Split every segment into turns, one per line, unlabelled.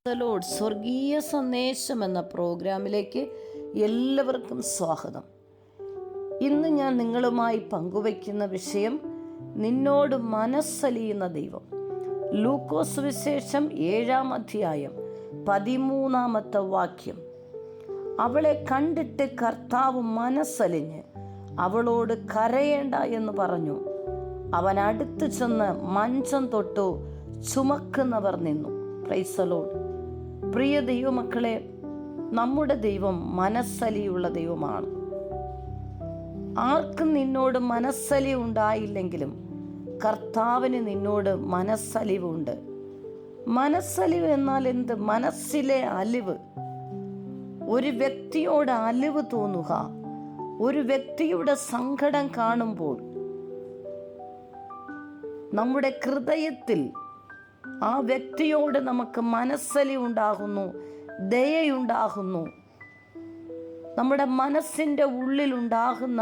Load സ്വർഗീയ സന്ദേശം എന്ന പ്രോഗ്രാമിലേക്ക് എല്ലാവർക്കും സ്വാഗതം. ഇന്ന് ഞാൻ നിങ്ങളുമായി പങ്കുവയ്ക്കുന്ന വിഷയം നിന്നോട് മനസ്സലിയുന്ന ദൈവം. ലൂക്കോസ് വിശേഷം 7-ാം അധ്യായം 13-ാമത്തെ വാക്യം. അവളെ കണ്ടിട്ട് കർത്താവ് മനസ്സലിഞ്ഞ് അവളോട് കരയേണ്ട എന്ന് പറഞ്ഞു. അവൻ അടുത്ത് ചെന്ന് മഞ്ചം തൊട്ടു, ചുമക്കുന്നവർ നിന്നു. Praise the Lord. പ്രിയ ദൈവമക്കളെ, നമ്മുടെ ദൈവം മനസ്സലിയുള്ള ദൈവമാണ്. ആർക്കും നിന്നോട് മനസ്സലി ഉണ്ടായില്ലെങ്കിലും കർത്താവിന് നിന്നോട് മനസ്സലിവുണ്ട്. മനസ്സലിവ് എന്നാൽ എന്ത്? മനസ്സിലെ അലിവ്. ഒരു വ്യക്തിയോട് അലിവ് തോന്നുക, ഒരു വ്യക്തിയുടെ സങ്കടം കാണുമ്പോൾ നമ്മുടെ ഹൃദയത്തിൽ ആ വ്യക്തിയോട് നമുക്ക് മനസ്സലി ഉണ്ടാകുന്നു, ദയയുണ്ടാകുന്നു. നമ്മുടെ മനസ്സിൻ്റെ ഉള്ളിലുണ്ടാകുന്ന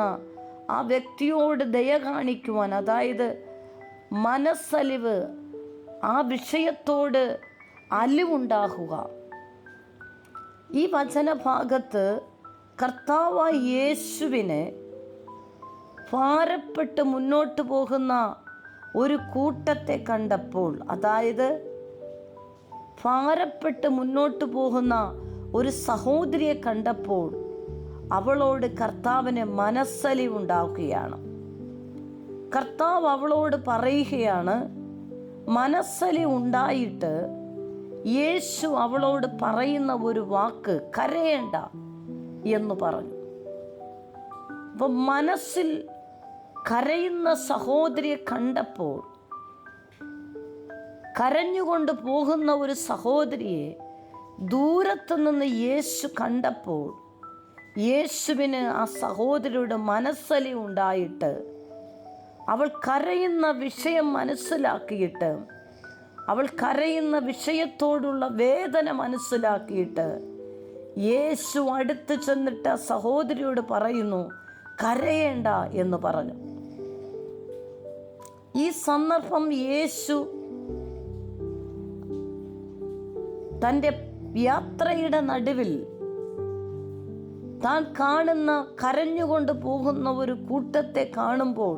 ആ വ്യക്തിയോട് ദയ കാണിക്കുവാൻ, അതായത് മനസ്സലിവ്, ആ വിഷയത്തോട് അലിവുണ്ടാകുക. ഈ വചനഭാഗത്ത് കർത്താവായ യേശുവിനെ ഭാരപ്പെട്ട് മുന്നോട്ട് പോകുന്ന ഒരു കൂട്ടത്തെ കണ്ടപ്പോൾ, അതായത് ഭാരപ്പെട്ട് മുന്നോട്ട് പോകുന്ന ഒരു സഹോദരിയെ കണ്ടപ്പോൾ അവളോട് കർത്താവിന് മനസ്സലിവുണ്ടാക്കുകയാണ്. കർത്താവ് അവളോട് പറയുകയാണ്, മനസ്സലി ഉണ്ടായിട്ട് യേശു അവളോട് പറയുന്ന ഒരു വാക്ക് കരയേണ്ട എന്ന് പറഞ്ഞു. അപ്പം മനസ്സിൽ കരയുന്ന സഹോദരിയെ കണ്ടപ്പോൾ, കരഞ്ഞുകൊണ്ട് പോകുന്ന ഒരു സഹോദരിയെ ദൂരത്തു നിന്ന് യേശു കണ്ടപ്പോൾ യേശുവിന് ആ സഹോദരിയുടെ മനസ്സലി ഉണ്ടായിട്ട്, അവൾ കരയുന്ന വിഷയം മനസ്സിലാക്കിയിട്ട്, അവൾ കരയുന്ന വിഷയത്തോടുള്ള വേദന മനസ്സിലാക്കിയിട്ട് യേശു അടുത്ത് ചെന്നിട്ട് ആ സഹോദരിയോട് പറയുന്നു, കരയേണ്ട എന്ന് പറഞ്ഞു. ഈ സന്ദർഭം യേശു തൻ്റെ യാത്രയുടെ നടുവിൽ താൻ കാണുന്ന കരഞ്ഞുകൊണ്ട് പോകുന്ന ഒരു കൂട്ടത്തെ കാണുമ്പോൾ,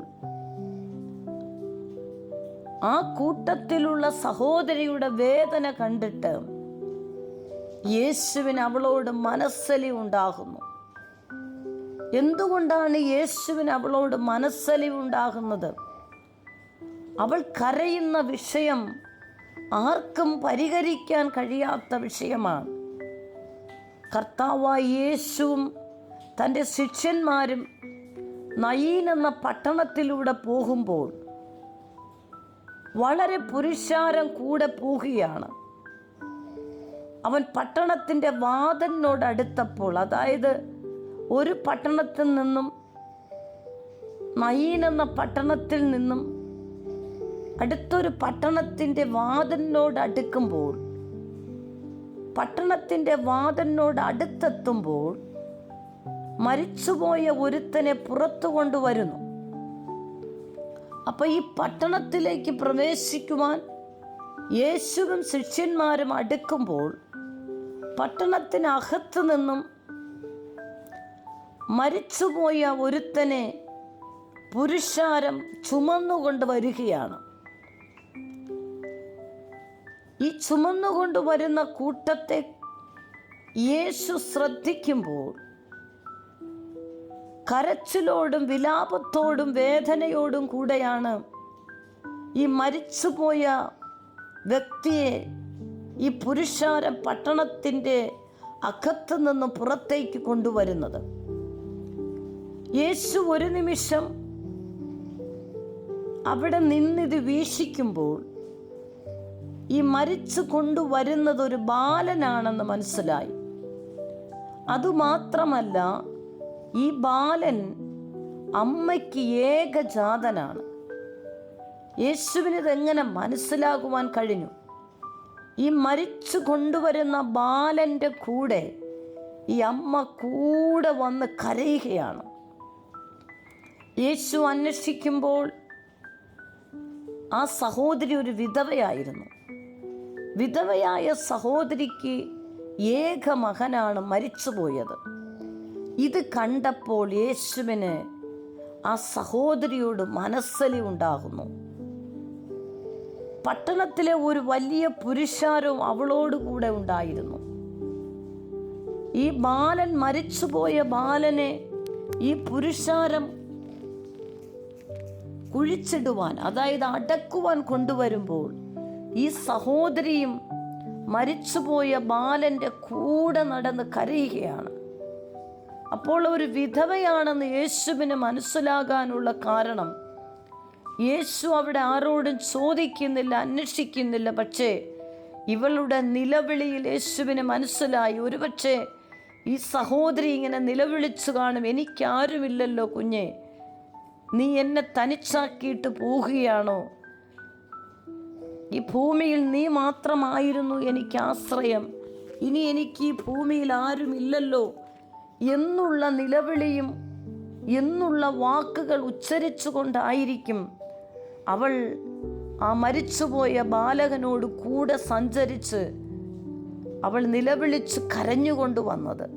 ആ കൂട്ടത്തിലുള്ള സഹോദരിയുടെ വേദന കണ്ടിട്ട് യേശുവിന് അവളോട് മനസ്സലി ഉണ്ടാകുന്നു. എന്തുകൊണ്ടാണ് യേശുവിന് അവളോട് മനസ്സലി ഉണ്ടാകുന്നത്? അവൾ കരയുന്ന വിഷയം ആർക്കും പരിഹരിക്കാൻ കഴിയാത്ത വിഷയമാണ്. കർത്താവായ യേശുവും തൻ്റെ ശിഷ്യന്മാരും നയീൻ എന്ന പട്ടണത്തിലൂടെ പോകുമ്പോൾ വളരെ പുരുഷാരം കൂടെ പോകുകയാണ്. അവൻ പട്ടണത്തിൻ്റെ വാതിലിനോടടുത്തപ്പോൾ, അതായത് ഒരു പട്ടണത്തിൽ നിന്നും, നയീൻ എന്ന പട്ടണത്തിൽ നിന്നും അടുത്തൊരു പട്ടണത്തിൻ്റെ വാതിലിനോട് അടുക്കുമ്പോൾ, പട്ടണത്തിൻ്റെ വാതിലിനോട് അടുത്തെത്തുമ്പോൾ മരിച്ചുപോയ ഒരുത്തനെ പുറത്തു കൊണ്ടുവരുന്നു. അപ്പോൾ ഈ പട്ടണത്തിലേക്ക് പ്രവേശിക്കുവാൻ യേശുവും ശിഷ്യന്മാരും അടുക്കുമ്പോൾ, പട്ടണത്തിനകത്തു നിന്നും മരിച്ചുപോയ ഒരുത്തനെ പുരുഷാരം ചുമന്നുകൊണ്ട് വരികയാണ്. ഈ ചുമന്നുകൊണ്ട് വരുന്ന കൂട്ടത്തെ യേശു ശ്രദ്ധിക്കുമ്പോൾ കരച്ചിലോടും വിലാപത്തോടും വേദനയോടും കൂടെയാണ് ഈ മരിച്ചുപോയ വ്യക്തിയെ ഈ പുരുഷാരം പട്ടണത്തിൻ്റെ അകത്തു നിന്ന് പുറത്തേക്ക് കൊണ്ടുവരുന്നത്. യേശു ഒരു നിമിഷം അവിടെ നിന്നിത് വീക്ഷിക്കുമ്പോൾ ഈ മരിച്ചു കൊണ്ടുവരുന്നത് ഒരു ബാലനാണെന്ന് മനസ്സിലായി. അതുമാത്രമല്ല, ഈ ബാലൻ അമ്മയ്ക്ക് ഏകജാതനാണ്. യേശുവിനിതെങ്ങനെ മനസ്സിലാകുവാൻ കഴിഞ്ഞു? ഈ മരിച്ചു കൊണ്ടുവരുന്ന ബാലൻ്റെ കൂടെ ഈ അമ്മ കൂടെ വന്ന് കരയുകയാണ്. യേശു അന്വേഷിക്കുമ്പോൾ ആ സഹോദരി ഒരു വിധവയായിരുന്നു. വിധവയായ സഹോദരിക്ക് ഏക മകനാണ് മരിച്ചുപോയത്. ഇത് കണ്ടപ്പോൾ യേശുവിന് ആ സഹോദരിയോട് മനസ്സലി ഉണ്ടാകുന്നു. പട്ടണത്തിലെ ഒരു വലിയ പുരുഷാരവും അവളോട് കൂടെ ഉണ്ടായിരുന്നു. ഈ ബാലൻ, മരിച്ചുപോയ ബാലനെ ഈ പുരുഷാരം കുഴിച്ചിടുവാൻ, അതായത് അടക്കുവാൻ കൊണ്ടുവരുമ്പോൾ ഈ സഹോദരിയും മരിച്ചുപോയ ബാലൻ്റെ കൂടെ നടന്ന് കരയുകയാണ്. അപ്പോൾ ഒരു വിധവയാണെന്ന് യേശുവിന് മനസ്സിലാകാനുള്ള കാരണം, യേശു അവിടെ ആരോടും ചോദിക്കുന്നില്ല, അന്വേഷിക്കുന്നില്ല. പക്ഷേ ഇവളുടെ നിലവിളിയിൽ യേശുവിന് മനസ്സിലായി, ഒരുപക്ഷെ ഈ സഹോദരി ഇങ്ങനെ നിലവിളിച്ചു കാണും, എനിക്കാരുമില്ലല്ലോ കുഞ്ഞെ, നീ എന്നെ തനിച്ചാക്കിയിട്ട് പോവുകയാണോ? ഈ ഭൂമിയിൽ നീ മാത്രമായിരുന്നു എനിക്ക് ആശ്രയം, ഇനി എനിക്ക് ഈ ഭൂമിയിൽ ആരുമില്ലല്ലോ എന്നുള്ള നിലവിളിയും എന്നുള്ള വാക്കുകൾ ഉച്ചരിച്ചു കൊണ്ടായിരിക്കും അവൾ ആ മരിച്ചുപോയ ബാലകനോട് കൂടെ സഞ്ചരിച്ച് അവൾ നിലവിളിച്ച് കരഞ്ഞുകൊണ്ട് വന്നത്.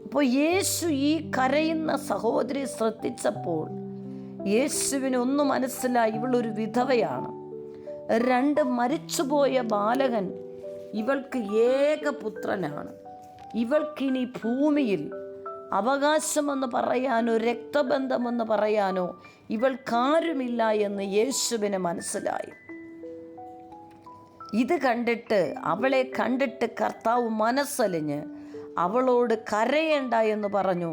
അപ്പോൾ യേശു ഈ കരയുന്ന സഹോദരി ശ്രദ്ധിച്ചപ്പോൾ യേശുവിന് ഒന്ന് മനസ്സിലായി, ഇവളൊരു വിധവയാണ്. 2 മരിച്ചുപോയ ബാലകൻ ഇവൾക്ക് ഏകപുത്രനാണ്. ഇവൾക്കിനി ഭൂമിയിൽ അവകാശമെന്ന് പറയാനോ രക്തബന്ധമെന്ന് പറയാനോ ഇവൾക്കാരുമില്ല എന്ന് യേശുവിന് മനസ്സിലായി. ഇത് കണ്ടിട്ട്, അവളെ കണ്ടിട്ട് കർത്താവ് മനസ്സലിഞ്ഞ് അവളോട് കരയേണ്ട എന്ന് പറഞ്ഞു.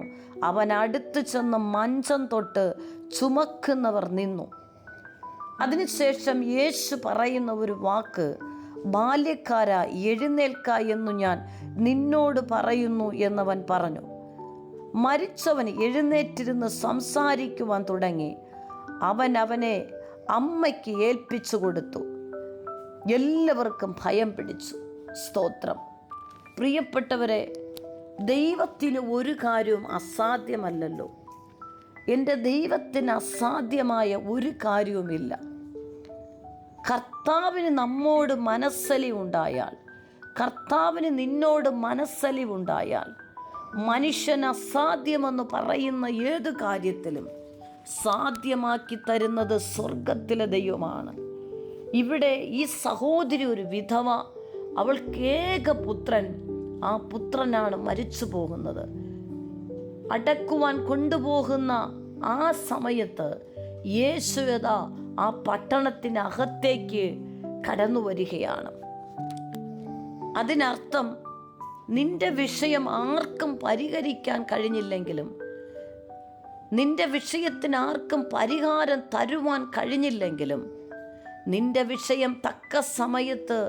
അവൻ അടുത്ത് ചെന്ന് മഞ്ചം തൊട്ട് ചുമക്കുന്നവർ നിന്നു. അതിനുശേഷം യേശു പറയുന്ന ഒരു വാക്ക്, ബാല്യക്കാരാ എഴുന്നേൽക്ക എന്നു ഞാൻ നിന്നോട് പറയുന്നു എന്നവൻ പറഞ്ഞു. മരിച്ചവൻ എഴുന്നേറ്റിരുന്ന് സംസാരിക്കുവാൻ തുടങ്ങി. അവനെ അമ്മയ്ക്ക് ഏൽപ്പിച്ചു കൊടുത്തു. എല്ലാവർക്കും ഭയം പിടിച്ചു. സ്തോത്രം. പ്രിയപ്പെട്ടവരെ, ദൈവത്തിന് ഒരു കാര്യവും അസാധ്യമല്ലല്ലോ. എൻ്റെ ദൈവത്തിന് അസാധ്യമായ ഒരു കാര്യവുമില്ല. കർത്താവിന് നമ്മോട് മനസ്സലിവുണ്ടായാൽ, കർത്താവിന് നിന്നോട് മനസ്സലിവുണ്ടായാൽ, മനുഷ്യൻ അസാധ്യമെന്ന് പറയുന്ന ഏത് കാര്യത്തിലും സാധ്യമാക്കി തരുന്നത് സ്വർഗത്തിലെ ദൈവമാണ്. ഇവിടെ ഈ സഹോദരി ഒരു വിധവ, അവൾക്ക് ഏകപുത്രൻ, ആ പുത്രനാണ് മരിച്ചു പോകുന്നത്. അടക്കുവാൻ കൊണ്ടുപോകുന്ന ആ സമയത്ത് യേശുവത ആ പട്ടണത്തിനകത്തേക്ക് കടന്നു വരികയാണ്. അതിനർത്ഥം നിന്റെ വിഷയം ആർക്കും പരിഹരിക്കാൻ കഴിഞ്ഞില്ലെങ്കിലും, നിന്റെ വിഷയത്തിന് ആർക്കും പരിഹാരം തരുവാൻ കഴിഞ്ഞില്ലെങ്കിലും, നിന്റെ വിഷയം തക്ക സമയത്ത്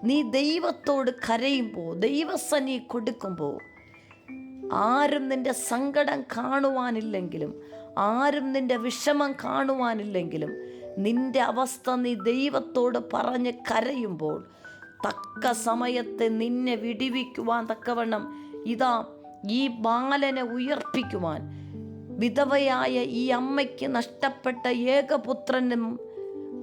നീ ദൈവത്തോട് കരയുമ്പോൾ, ദൈവസന്നി കൊടുക്കുമ്പോൾ, ആരും നിന്റെ സങ്കടം കാണുവാനില്ലെങ്കിലും, ആരും നിന്റെ വിഷമം കാണുവാനില്ലെങ്കിലും, നിന്റെ അവസ്ഥ നീ ദൈവത്തോട് പറഞ്ഞ് കരയുമ്പോൾ, തക്ക സമയത്ത് നിന്നെ വിടിവിക്കുവാൻ തക്കവണ്ണം ഇതാ ഈ ബാലനെ ഉയർപ്പിക്കുവാൻ, വിധവയായ ഈ അമ്മയ്ക്ക് നഷ്ടപ്പെട്ട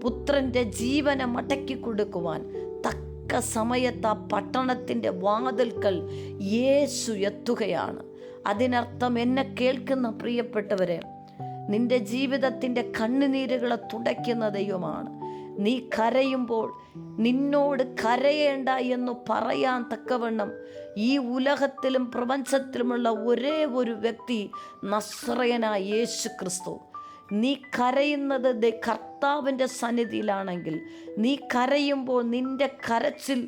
പുത്രൻ്റെ ജീവനെ മടക്കി കൊടുക്കുവാൻ തക്ക സമയത്ത് ആ പട്ടണത്തിൻ്റെ വാതിൽക്കൽ യേശു എത്തുകയാണ്. അതിനർത്ഥം, എന്നെ കേൾക്കുന്ന പ്രിയപ്പെട്ടവരെ, നിന്റെ ജീവിതത്തിൻ്റെ കണ്ണുനീരുകളെ തുടയ്ക്കുന്ന ദൈവമാണ്. നീ കരയുമ്പോൾ നിന്നോട് കരയേണ്ട എന്ന് പറയാൻ തക്കവണ്ണം ഈ ഉലകത്തിലും പ്രപഞ്ചത്തിലുമുള്ള ഒരേ ഒരു വ്യക്തി നസ്രയനായ യേശു ക്രിസ്തു. നീ കരയുന്നത് കർത്താവിൻ്റെ സന്നിധിയിലാണെങ്കിൽ, നീ കരയുമ്പോൾ നിന്റെ കരച്ചിൽ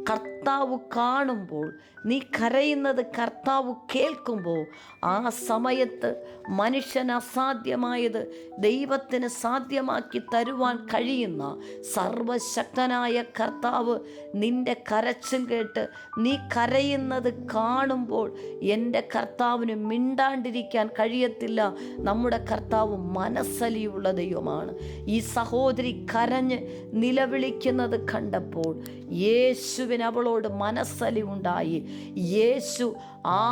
കർത്താവ് കാണുമ്പോൾ, നീ കരയുന്നത് കർത്താവ് കേൾക്കുമ്പോൾ, ആ സമയത്ത് മനുഷ്യന് അസാധ്യമായത് ദൈവത്തിന് സാധ്യമാക്കി തരുവാൻ കഴിയുന്ന സർവശക്തനായ കർത്താവ് നിന്റെ കരച്ചിൽ കേട്ട് നീ കരയുന്നത് കാണുമ്പോൾ എൻ്റെ കർത്താവിന് മിണ്ടാണ്ടിരിക്കാൻ കഴിയത്തില്ല. നമ്മുടെ കർത്താവ് മനസ്സലിയുള്ള ദൈവമാണ്. ഈ സഹോദരി കരഞ്ഞ് നിലവിളിക്കുന്നത് കണ്ടപ്പോൾ യേശുവിന് അവളോട് മനസ്സലിവുണ്ടായി. യേശു ആ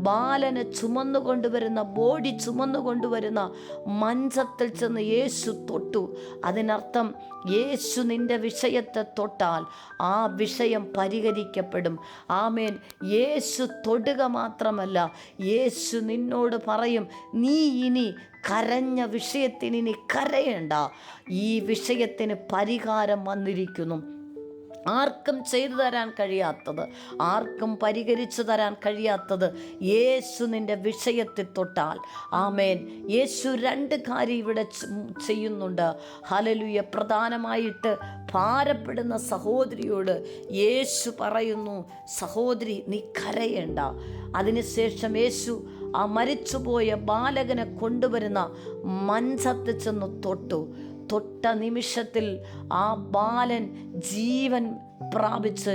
ബാലനെ ചുമന്നു കൊണ്ടുവരുന്ന, ബോഡി ചുമന്നു കൊണ്ടുവരുന്ന മഞ്ചത്തിൽ ചെന്ന് യേശു തൊട്ടു. അതിനർത്ഥം യേശു നിൻ്റെ വിഷയത്തെ തൊട്ടാൽ ആ വിഷയം പരിഹരിക്കപ്പെടും. ആമേൻ. യേശു തൊടുക മാത്രമല്ല, യേശു നിന്നോട് പറയും, നീ ഇനി കരഞ്ഞ വിഷയത്തിന് ഇനി കരയേണ്ട, ഈ വിഷയത്തിന് പരിഹാരം വന്നിരിക്കുന്നു. ആർക്കും ചെയ്തു തരാൻ കഴിയാത്തത്, ആർക്കും പരിഹരിച്ചു തരാൻ കഴിയാത്തത് യേശു നിൻ്റെ വിഷയത്തിൽ തൊട്ടാൽ. ആമേൻ. യേശു 2 കാര്യം ഇവിടെ ചെയ്യുന്നുണ്ട്. ഹല്ലേലൂയ. പ്രധാനമായിട്ട് ഭാരപ്പെടുന്ന സഹോദരിയോട് യേശു പറയുന്നു, സഹോദരി നീ കരയേണ്ട. അതിനുശേഷം യേശു ആ മരിച്ചുപോയ ബാലകനെ കൊണ്ടുവരുന്ന മഞ്ചത്തിൽ ചെന്ന് തൊട്ട നിമിഷത്തിൽ ആ ബാലൻ ജീവൻ പ്രാപിച്ച്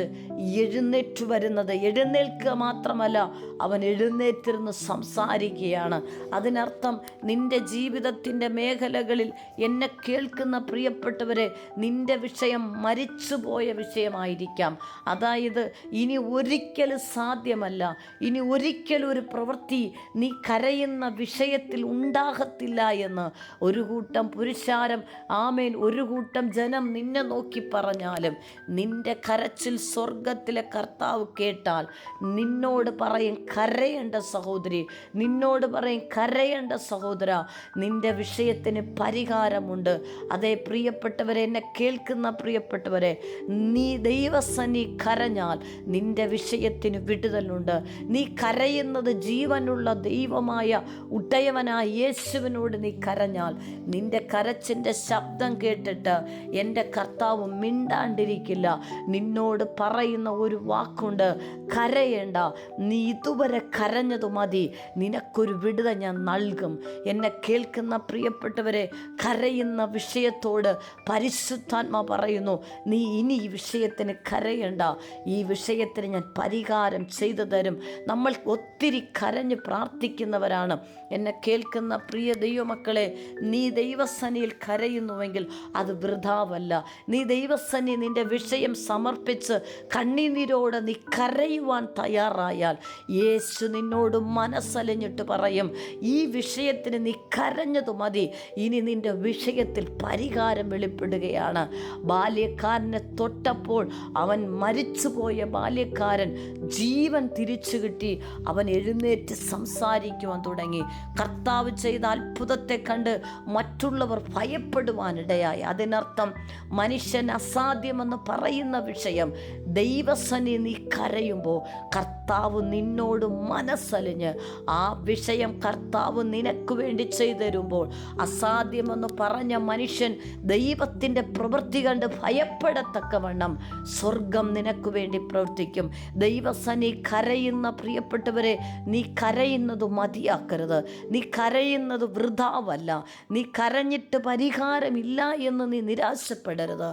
എഴുന്നേൽക്കുക മാത്രമല്ല, അവൻ എഴുന്നേറ്റിരുന്ന് സംസാരിക്കുകയാണ്. അതിനർത്ഥം നിൻ്റെ ജീവിതത്തിൻ്റെ മേഖലകളിൽ എന്നെ കേൾക്കുന്ന പ്രിയപ്പെട്ടവരെ, നിൻ്റെ വിഷയം മരിച്ചുപോയ വിഷയമായിരിക്കാം. അതായത് ഇനി ഒരിക്കലും സാധ്യമല്ല, ഇനി ഒരിക്കലും ഒരു പ്രവൃത്തി നീ കരയുന്ന വിഷയത്തിൽ ഉണ്ടാകത്തില്ല എന്ന് ഒരു കൂട്ടം പുരുഷാരം, ആമേൻ, ഒരു കൂട്ടം ജനം നിന്നെ നോക്കി പറഞ്ഞാലും നിൻ്റെ കരച്ചിൽ സ്വർഗത്തിലെ കർത്താവ് കേട്ടാൽ നിന്നോട് പറയും, കരയേണ്ട സഹോദരി, നിന്നോട് പറയും, കരയേണ്ട സഹോദര, നിൻ്റെ വിഷയത്തിന് പരിഹാരമുണ്ട്. അതേ പ്രിയപ്പെട്ടവരെ, എന്നെ കേൾക്കുന്ന പ്രിയപ്പെട്ടവരെ, നീ ദൈവസന്നി കരഞ്ഞാൽ നിൻ്റെ വിഷയത്തിന് വിടുതലുണ്ട്. നീ കരയുന്നത് ജീവനുള്ള ദൈവമായ ഉടയവനായ യേശുവിനോട് നീ കരഞ്ഞാൽ നിൻ്റെ കരച്ചിൻ്റെ ശബ്ദം കേട്ടിട്ട് എൻ്റെ കർത്താവ് മിണ്ടാണ്ടിരിക്കില്ല. നിന്നോട് പറയുന്ന ഒരു വാക്കുണ്ട്, കരയേണ്ട, നീ ഇതുവരെ കരഞ്ഞതു മതി, നിനക്കൊരു വിടുതൽ ഞാൻ നൽകും. എന്നെ കേൾക്കുന്ന പ്രിയപ്പെട്ടവരെ, കരയുന്ന വിഷയത്തോട് പരിശുദ്ധാത്മാ പറയുന്നു, നീ ഇനി ഈ വിഷയത്തിന് കരയേണ്ട, ഈ വിഷയത്തിന് ഞാൻ പരിഹാരം ചെയ്തു തരും. നമ്മൾ ഒത്തിരി കരഞ്ഞ് പ്രാർത്ഥിക്കുന്നവരാണ്. എന്നെ കേൾക്കുന്ന പ്രിയ ദൈവമക്കളെ, നീ ദൈവസന്നിധിയിൽ കരയുന്നുവെങ്കിൽ അത് വൃഥാവല്ല. നീ ദൈവസന്നിധി നിൻ്റെ വിഷയം സമർപ്പിച്ച് കണ്ണീരോടെ നീ കരയുവാൻ തയ്യാറായാൽ യേശു നിന്നോട് മനസ്സലിഞ്ഞിട്ട് പറയും, ഈ വിഷയത്തിന് നീ കരഞ്ഞതു മതി, ഇനി നിൻ്റെ വിഷയത്തിൽ പരിഹാരം വെളിപ്പെടുകയാണ്. ബാല്യക്കാരനെ തൊട്ടപ്പോൾ അവൻ മരിച്ചുപോയ ബാല്യക്കാരൻ ജീവൻ തിരിച്ചു കിട്ടി, അവൻ എഴുന്നേറ്റ് സംസാരിക്കുവാൻ തുടങ്ങി. കർത്താവ് ചെയ്ത അത്ഭുതത്തെ കണ്ട് മറ്റുള്ളവർ ഭയപ്പെടുവാനിടയായി. അതിനർത്ഥം മനുഷ്യൻ അസാധ്യമെന്ന് പറയുന്ന വിഷയം ദൈവസന്നിധി നീ കരയുമ്പോൾ കർത്താവ് നിന്നോട് മനസ്സലിഞ്ഞ് ആ വിഷയം കർത്താവ് നിനക്ക് വേണ്ടി ചെയ്തു തരുമ്പോൾ, അസാധ്യമെന്ന് പറഞ്ഞ മനുഷ്യൻ ദൈവത്തിൻ്റെ പ്രവൃത്തി കണ്ട് ഭയപ്പെടത്തക്കവണ്ണം സ്വർഗം നിനക്ക് വേണ്ടി പ്രവർത്തിക്കും. ദൈവസന്നിധി കരയുന്ന പ്രിയപ്പെട്ടവരെ, നീ കരയുന്നത് മതിയാക്കരുത്. നീ കരയുന്നത് വൃഥാവല്ല. നീ കരഞ്ഞിട്ട് പരിഹാരമില്ല എന്ന് നീ നിരാശപ്പെടരുത്.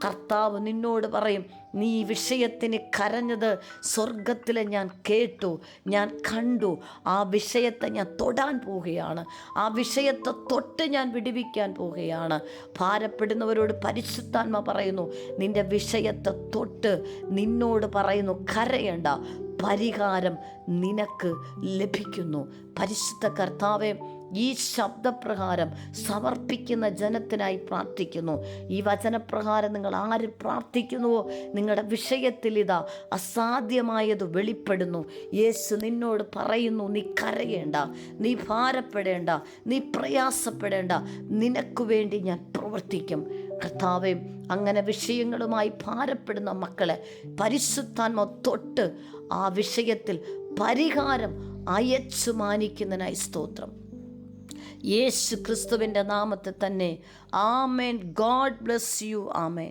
കർത്താവ് നിന്നോട് പറയും, നീ ഈ വിഷയത്തിന് കരഞ്ഞത് സ്വർഗത്തിലെ ഞാൻ കേട്ടു, ഞാൻ കണ്ടു. ആ വിഷയത്തെ ഞാൻ തൊടാൻ പോവുകയാണ്, ആ വിഷയത്തെ തൊട്ട് ഞാൻ വിടുവിക്കാൻ പോവുകയാണ്. ഭാരപ്പെടുന്നവരോട് പരിശുദ്ധാത്മ പറയുന്നു, നിൻ്റെ വിഷയത്തെ തൊട്ട് നിന്നോട് പറയുന്നു, കരയേണ്ട, പരിഹാരം നിനക്ക് ലഭിക്കുന്നു. പരിശുദ്ധ കർത്താവേ, ഈ ശബ്ദപ്രകാരം സമർപ്പിക്കുന്ന ജനത്തിനായി പ്രാർത്ഥിക്കുന്നു. ഈ വചനപ്രകാരം നിങ്ങൾ ആര് പ്രാർത്ഥിക്കുന്നുവോ, നിങ്ങളുടെ വിഷയത്തിൽ ഇതാ അസാധ്യമായത് വെളിപ്പെടുന്നു. യേശു നിന്നോട് പറയുന്നു, നീ കരയേണ്ട, നീ ഭാരപ്പെടേണ്ട, നീ പ്രയാസപ്പെടേണ്ട, നിനക്ക് വേണ്ടി ഞാൻ പ്രവർത്തിക്കും. കർത്താവേ, അങ്ങനെ വിഷയങ്ങളുമായി ഭാരപ്പെടുന്ന മക്കളെ പരിശുദ്ധാത്മ തൊട്ട് ആ വിഷയത്തിൽ പരിഹാരം അയച്ചു മാനിക്കുന്നതിനായി സ്തോത്രം. യേശു ക്രിസ്തുവിൻ്റെ നാമത്തിൽ തന്നെ. ആമേൻ. God bless you. ആമേൻ.